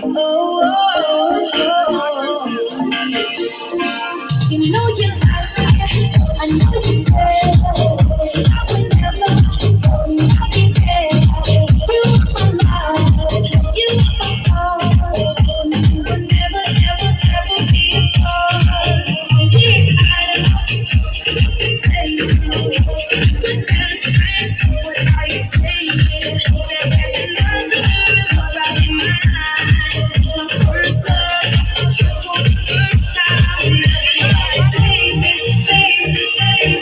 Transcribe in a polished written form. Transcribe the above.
Oh, oh, oh. You know you love me, I know you care. I will never not be there. You are my love, you are my all. We will never, ever, ever be apart. We're just friends, what are you saying? Said there's another love right in my eyes. My first love, for the first time. Baby, baby, baby,